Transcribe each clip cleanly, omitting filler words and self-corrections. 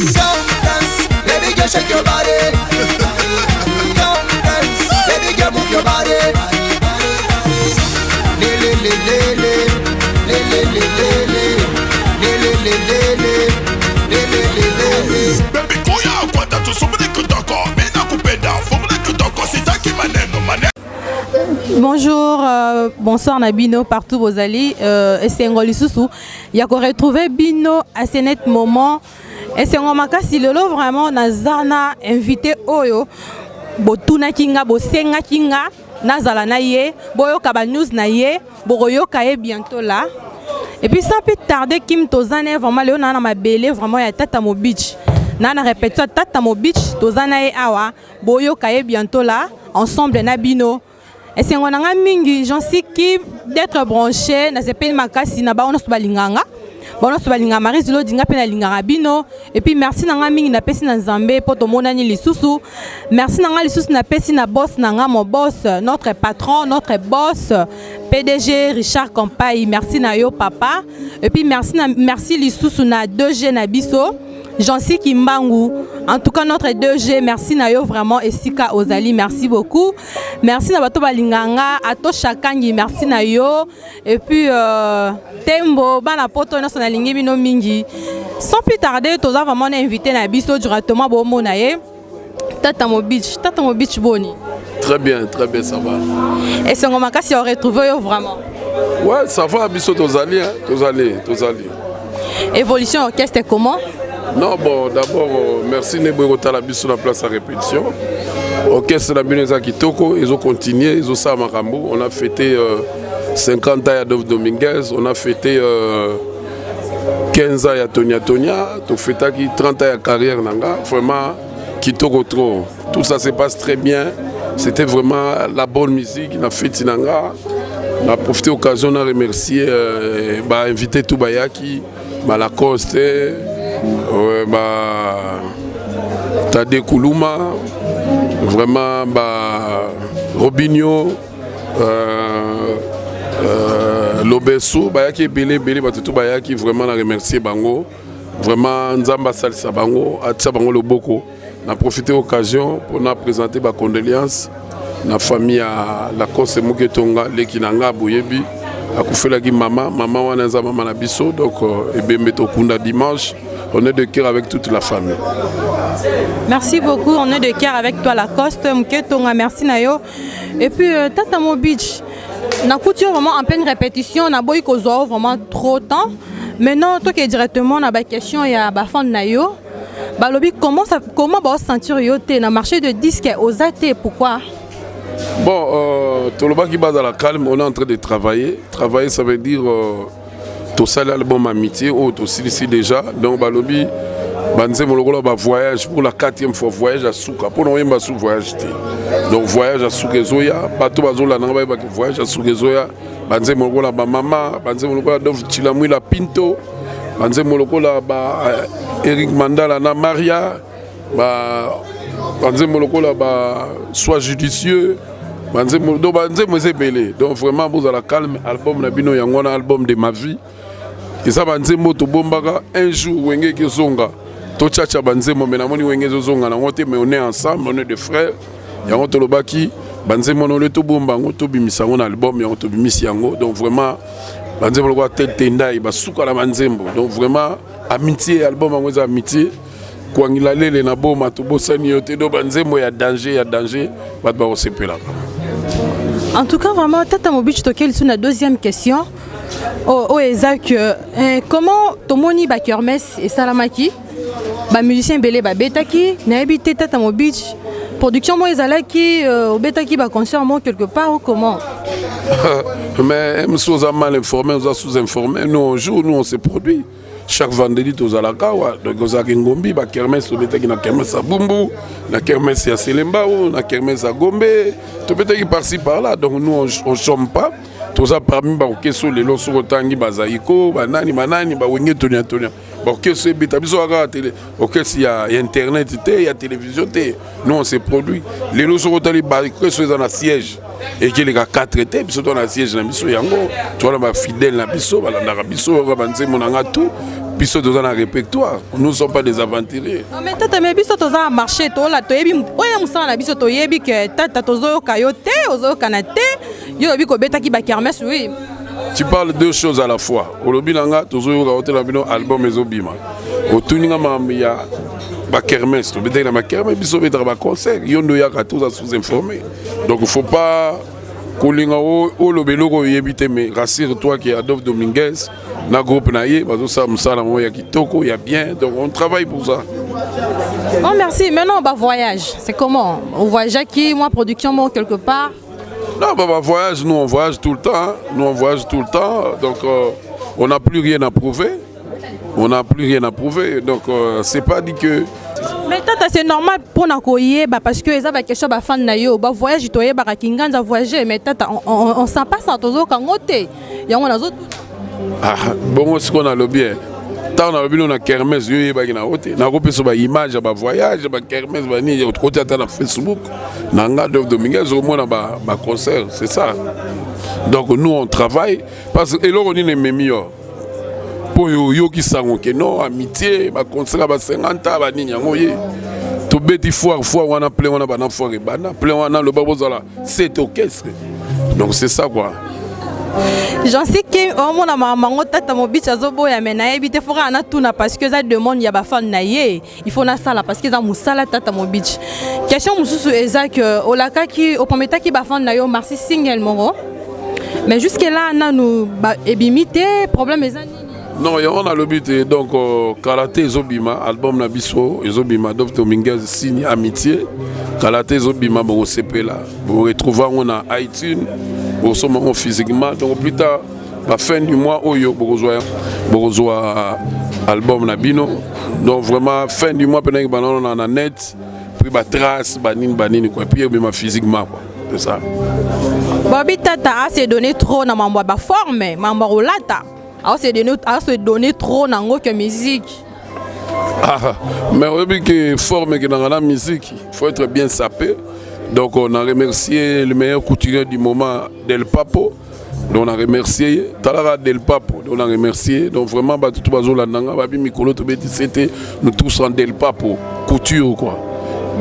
Come dance, baby girl shake your body. Come dance, baby girl move your body. Le le le le le, le le le le le, le le le le le, le le le le. Baby kuya kwata tusumuni kutoko, mina kupenda fumuni kutoko, sitaki maneno maneno. Bonjour, bonsoir Nabino, partout vous allez. Et c'est Ngoli Soussou. Il y a qu'on retrouver Bino à ce net moment. Et c'est un makasi lolo vraiment nazana invité Oyo. Botuna kinga, bosenga kinga, nazala naye, boyo kaba news naye, boroyo kaye bientôt là. Et puis sans plus tarder, Kim Tozane vraiment léo nana ma belle vraiment ya Tata Mo Beach. Nana répète ça Tata Mo Beach, Tozane awa, boyo kaye bientôt là, ensemble Nabino. Et c'est un mingi, j'en sais qui d'être branché, n'a pas makasi na ba on se balinganga. Bon, on se balinga Marie Zilo dinga pena lingara bino. Et puis merci nanga mingi na pesi na Nzambe poto monani lisusu. Merci nanga lisusu na pesi na boss nanga mon boss, notre patron, notre boss PDG Richard Compaye. Merci na yo papa. Et puis merci lisusu na 2G na biso. Jansi Kimbangu, en tout cas notre 2G, merci Nayo vraiment et Sika Ozali, merci beaucoup. Merci Nabato Balinganga, Ato Chakangi, merci Nayo. Et puis Tembo, Banapoto, Nationalingi Bino Mingi. Sans plus tarder, tous avons vraiment invité Nabiso directement au Monaye. Tata Mo Beach Boni. Très bien, ça va. Et c'est un moment si on retrouve vraiment. Ouais, ça va, Biso Tozali, hein, Tozali. Évolution orchestre comment? Non, bon, d'abord, merci Nebogota la Biso la place à répétition. Orchestre la Bineza Kitoko, ils ont continué, ils ont ça à Marambo. On a fêté 50 ans à Dove Dominguez, on a fêté 15 ans à Tonia, on a fêté 30 ans à carrière Nanga. Vraiment, Kitoko trop. Tout ça se passe très bien. C'était vraiment la bonne musique. On a fêté Nanga. On a profité de l'occasion de remercier, inviter Toubayaki, Malacoste. Ouais, Tade Koulouma, vraiment Robinho, Lobesso, Bayaki Belé, tout Bayaki, vraiment la remercier Bango, vraiment Nzamba Salsa Bango, Atsa Bango Loboko. On a profité de l'occasion pour nous présenter ma condoléance la famille à la Côte Mouketonga, Lekinanga Bouyebi, à Koufelagi maman Wanaza Maman Nabiso, donc Ebembeto Kunda dimanche. On est de cœur avec toute la famille. Merci beaucoup, on est de cœur avec toi Lacoste, Mketonga, merci Nayo. Et puis Tata Mo Beach, on a couture vraiment en pleine répétition, on a beau y vraiment trop de temps. Maintenant, toi qui es directement dans la question, il y a Bafan Nayo. Balobi, comment va se sentir yoté dans le marché de disques aux athées, pourquoi? Bon, tout le monde qui va dans la calme, on est en train de travailler. Travailler, ça veut dire tout ça l'album Amitié, aussi ici déjà. Donc, Balobi, Banze Molokolo va voyage pour la 4e fois, voyage à Souka. Pour nous, on va voyage. Donc, voyage à Soukezoya, bateau Bazola, voyage à Soukezoya. Banze Molokolo va maman, Banze Molokolo va Chilamui la Pinto, Banze Molokolo va Eric Mandala na Maria, Banze Molokolo va soit judicieux. Donc, vraiment, vous avez la calme, album Nabino Yangona, album de ma vie. Et ça, Banzemo, to Bombaga, un jour, Wenge Kizonga, Tochacha Banzemo, mais Wenge Zonga, mais on est ensemble, on est des frères. Yango Tolobaki, Banzemo, on est tout Bomba, on est bimisa, on album, on est bimisi Yango. Donc, vraiment, Banzemo, on est tendai, Basuka la Banzemo. Donc, vraiment, amitié, album, on est amitié. Quand il a les naboma, tout Bossani, Banzemo, il y a danger, Badba, on s'est là. En tout cas, vraiment, Tata Mo Beach, toqué sur la deuxième question. Ezak, comment Tomoni Kermesse et Salamaki, musicien Belé Betaki, n'a habité Tata Mo Beach, production moi Ezalaki, au Betaki concert moi quelque part ou comment? Mais nous sommes mal informés, nous sommes sous-informés. Nous, on joue, nous, on se produit. Chaque vendredi, nous sommes à la Kawa. Donc, nous avons Ngombi, Kermesse, au Betaki, na Kermesse à Bumbu, na Kermesse à Selembao, na Kermesse à Gombe, tout Betaki par-ci par-là. Donc, nous, on ne chôme pas. Tout ça parmi les gens les lots rotangi bazaiko banani manani bawenge tonia ok c'est bitabiso à télé ok s'il y a internet il y a télévision nous on se produit les lots rotangi que sont dans un siège et qui les gars 4 étés puis dans un siège na biso yango tu vois la fidèle na biso balanda biso banze monanga tout biso dans un répertoire. Nous ne sommes pas des aventuriers. Mais tata mais biso toza marché to la to yebi oya musala na biso to yebi que tata tozo kayote ozo kanate yo yebi ko beta ki ba kermesse oui. Tu parles deux choses à la fois. Olobi nanga tozo yo kayote na bino album ezobima. Otuninga mamia ba kermesse to beta na ba kermesse biso beta ba concert yondo ya ka tous sous informé. Donc il faut pas kolinga o lobeloko yebite mais rassure-toi qu'il y a Adolphe Dominguez na groupe naie bazo sa musala mo ya kitoko ya bien donc on travaille pour ça. Bon merci. Maintenant bah voyage. C'est comment? On voyage qui moi production moi quelque part. Non bah voyage nous on voyage tout le temps. Hein. Nous on voyage tout le temps donc on n'a plus rien à prouver. On n'a plus rien à prouver donc c'est pas dit que mais tata c'est normal pour nakoye bah parce que ça va question bah fan na yo bah voyage toye bah kinganza voyager mais tata on sent pas ça tozo kangote yango nazo ah bon ce qu'on a le bien tant on a le bien on a kermesse yo ba kina hote na ko peso ba image ba voyage ba kermesse ba ni autre côté ata na Facebook nanga Dominguez au moins ba concert c'est ça donc nous on travaille parce que eloko ni memio yo qui sango que non amitié ba concert ba 50 ba nini yango ye to beti fois on a plein on a bana fois bana plein on a le babozala c'est orchestre donc c'est ça quoi. J'en sais que on a maman tata mo bicha zobo ya mena ebite fora na tuna parce que ça demande ya ba fan na ye il faut na sala parce que ça musala tata mo bitch question mususu exact olaka ki opometa ki ba fan na yo merci single moro mais jusque là na nous ebimité problème ezani. Non, on a le but donc Karaté Zobima, album Nabiso, Zobima, Adolphe Dominguez signe Amitié. Karaté Zobima, vous recevez là. Vous retrouvez on a iTunes, vous sommes physiquement. Donc plus tard, la fin du mois, vous rejoignez album Nabino. Donc vraiment, fin du mois, on a net, puis la trace, banine, quoi. Puis physiquement, quoi. C'est ça. Bobby Tata a se donné trop dans ma forme, ma lata. À se donner trop dans la musique. Ah, mais on dit que forme que dans la musique, il faut être bien sapé. Donc on a remercié le meilleur couturier du moment, Del Papo. Donc on a remercié Talara Del Papo. Donc on a remercié. Donc vraiment, tout le monde c'était nous tous en Del Papo, couture quoi.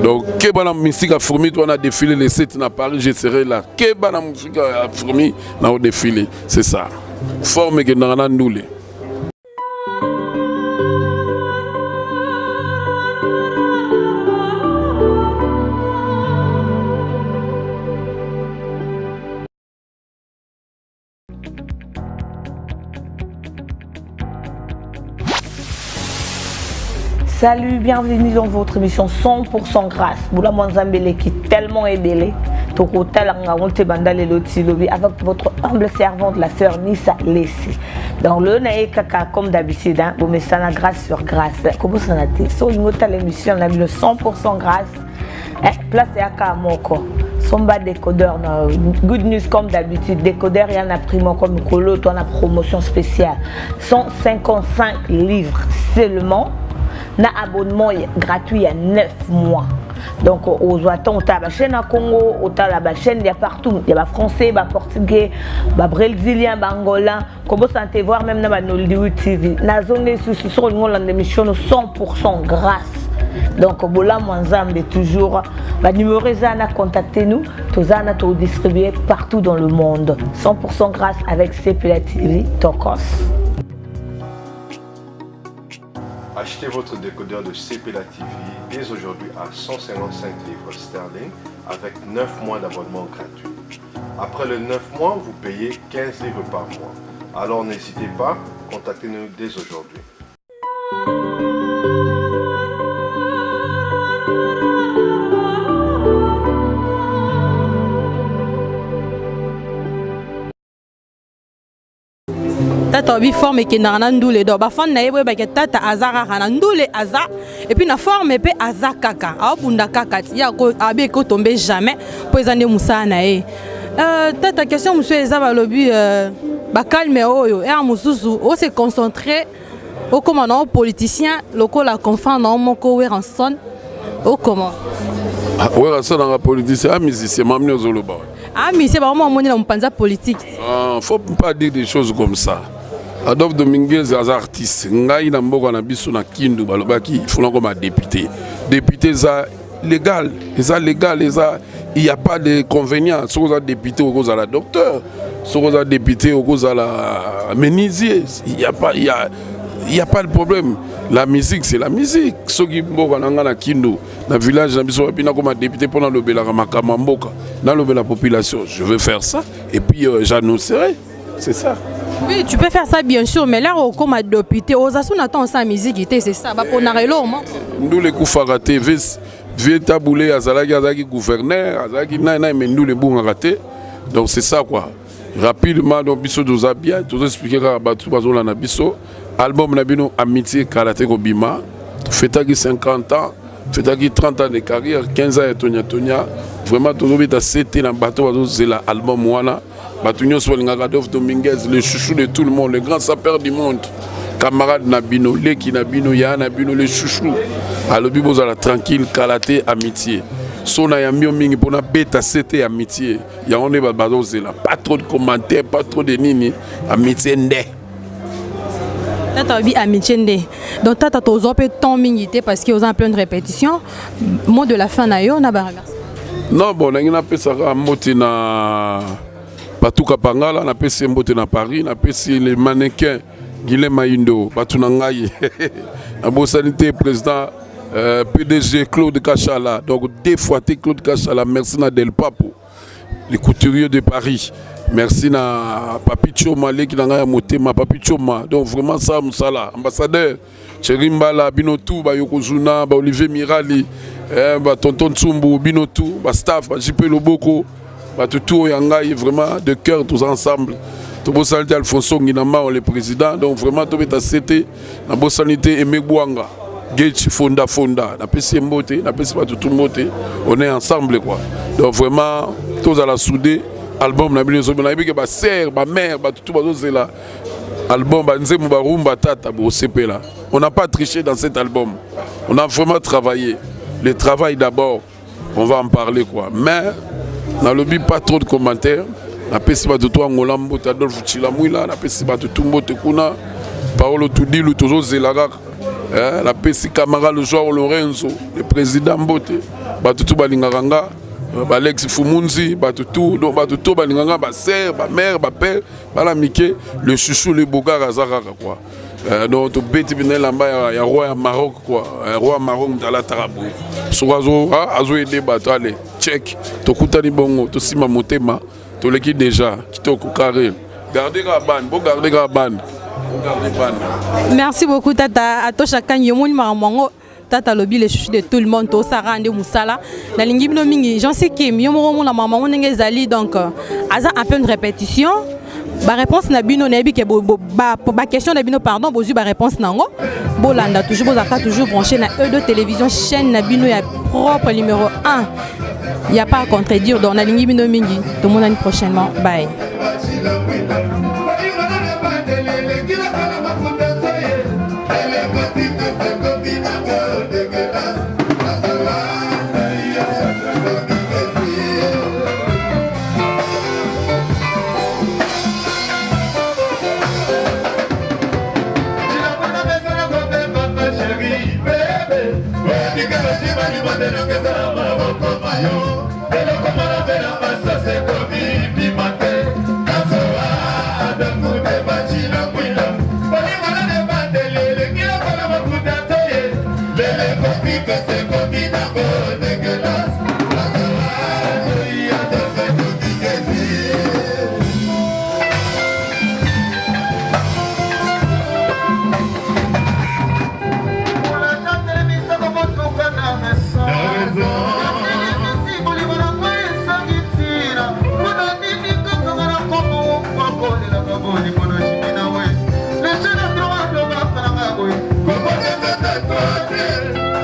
Donc, Keba musique a fourmi, on a défilé les 7 à Paris, je serai là. Keba musique a fourmi, on a défilé, c'est ça. Forme que nous avons. Salut, bienvenue dans votre émission 100% grâce. Boula Mwanzambele qui est tellement ébélé. Avec votre humble servante, la sœur Nissa Lessi. Dans le Naekaka, comme d'habitude, vous mettez ça grâce sur grâce. Comment ça n'a été? Sur une autre émission, on a mis le 100% grâce. Place à Kamoko. Somba décodeur, good news comme d'habitude. Décodeur, il y en a pris comme Colo, on a promotion spéciale. 155 livres seulement. Un abonnement gratuit il y a 9 mois. Donc, aux attentes, on a la chaîne à Congo, on a la chaîne, il y a partout. Il y a français, il y a portugais, il y a brésilien, il y a angolais. Comment ça te voir même dans la Hollywood TV. La zone est sur une émission 100% grâce. Donc, Bola Mwanzambe toujours. Le numéro à contacter nous. Tous à distribuer partout dans le monde. 100% grâce avec CPLA TV Tokos. Achetez votre décodeur de CPLA TV dès aujourd'hui à 155 livres sterling avec 9 mois d'abonnement gratuit. Après les 9 mois, vous payez 15 livres par mois. Alors n'hésitez pas, contactez-nous dès aujourd'hui. Tata obi forme ke na ndule do ba fan na yebo ba ke tata azara na ndule aza et puis na forme pe azakaka abunda kaka ya ko abe ko tomber jamais po ezande musa na e tata question monsieur ezaba lobi ba calme oyo e amususu o se concentrer au commandant politicien loko la confant na moko Weranson au comment Weranson na politicien musicien mamne zoloba mais c'est vraiment mon na mpanza politique faut pas dire des choses comme ça. Adolphe Dominguez est artiste. Ngai na mboka na biso na Kindu balobaki il faut comme député. Député ça légal, il n'y a pas de convénient. Si vous êtes député au cause à la docteur, si vous êtes député au cause à la menuisier, il n'y a pas de problème. La musique, c'est la musique. Ceux qui sont na Kindu, dans le village, comme député pendant le Belakamamboka, dans la population, je veux faire ça et puis j'annoncerai. C'est ça. Oui, tu peux faire ça bien sûr, mais là, comme député, aux assos, on attend sa musique, c'est ça. Nous les coups ratés, vieux taboulé, Azalaki gouverneur, Azalaki mais nous les bons ratés. Donc c'est ça quoi. Rapidement, donc biso doza bien, tout expliquer à Batou Bazola na biso. Album Nabino Amitié Kalate Kobima, fêtaki 50 ans, fêtaki 30 ans de carrière, 15 ans et Tonya. Vraiment tout le monde a cété dans bateau Bazo Zela album Wana. Batunyo Swalingaka Adolphe Dominguez, le chouchou de tout le monde, le grand sapeur du monde. Camarade Nabino, Leki Nabino, Ya Nabino, le chouchou. Alors, Bibo la tranquille, Kalate, amitié. Sona Yamio Mingi pour na bêta, c'était amitié. Ya on est là. Pas trop de commentaires, pas trop de nini. Amitié ndé. Tata bi amitié ndé. Donc, tata tozo pe ton mingité parce qu'ils ont en plein de répétitions. Mot de la fin na yo, na baraga. Non, bon, on a fait ça à Motina. Patuka Pangala, on a fait Mbote na Paris, on a fait les mannequins Guilhem Maindo, Batunangaye, la bonne sanité président PDG Claude Kachala, donc deux fois Claude Kachala, merci na Del Papo, les couturiers de Paris, merci na Papi Choma, qui n'a motema Papi Choma, donc vraiment ça, Moussala, ambassadeur, Cherimbala, Binotou, Yokozuna, Olivier Mirali, Tonton Tsumbu, Binotou, staff, JP Loboko. Tout Yangaï, vraiment de cœur tous ensemble. Tout beau sanité Alfonso Nginama, le président. Donc vraiment tout est à CT. La bonne sanité Aimé Bouanga. Gage Fonda. La PC Mbote, la PC tout Mbote. On est ensemble quoi. Donc vraiment tous à la soudée. Album na bino na biké ba sœur, ba mère, ba tout là. Album ba nzemu ba rumba tata bo CP là. On n'a pas triché dans cet album. On a vraiment travaillé. Le travail d'abord, on va en parler quoi. Mais dans le but, pas trop de commentaires. La peste de toi, Ngolambo, Adolphe Chilamouila, la peste de Tumbo Tekuna, Paolo Tudilou, toujours Zelaga, la peste camarade le joueur Lorenzo, le président Mbote, Batutu Balingaranga, Alex Fumunzi, Batutu, donc Batutu Balinganga, Basser, Mère, Père, Balamike, le chouchou, le Bogar, Azaraka, quoi. Donc, tu bêtis bien là-bas, il y a un roi Maroc, quoi. Un roi Maroc dans la Tarabou. Soazo, Azo et des bateaux, allez, check. Tu coûtes des bons, tu si ma motema, tu l'équipe déjà, qui te carré. Gardez la ban, bon gardez la ban. Merci beaucoup, Tata. À toi, chacun, Yomoun Maramongo. Tata lobby les chouchous de tout le monde, tout ça rende Moussala. La lingue mingi, j'en sais que Yomoun la maman, on est allé donc, Aza un peu de répétition. Ba réponse na bino nebi ke ba question na bino pardon bozu ba réponse nango bolanda toujours bozaka toujours branché na E2 télévision chaîne na bino ya propre numéro 1. Il y a pas à contredire dans na lingi bino mingi. Tout le monde prochainement. Bye.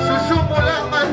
Chouchou Moulaman,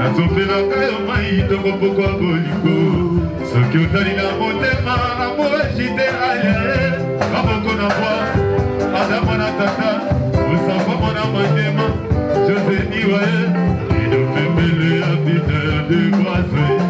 azopelaka yo mai toko pokwa boliko soki otali na motema amoejite aye maboko na bwa adama na tata osangwa mwana motema joseniwaye idopembele ya peter de boise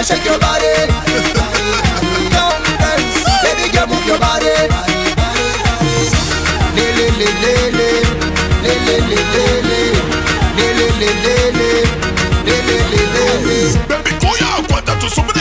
shake your body. Don't dance, baby girl, move your body. Le le le le le, le le le le le, le le le le le, le le le le le. Baby, go ya, kwanta to somebody.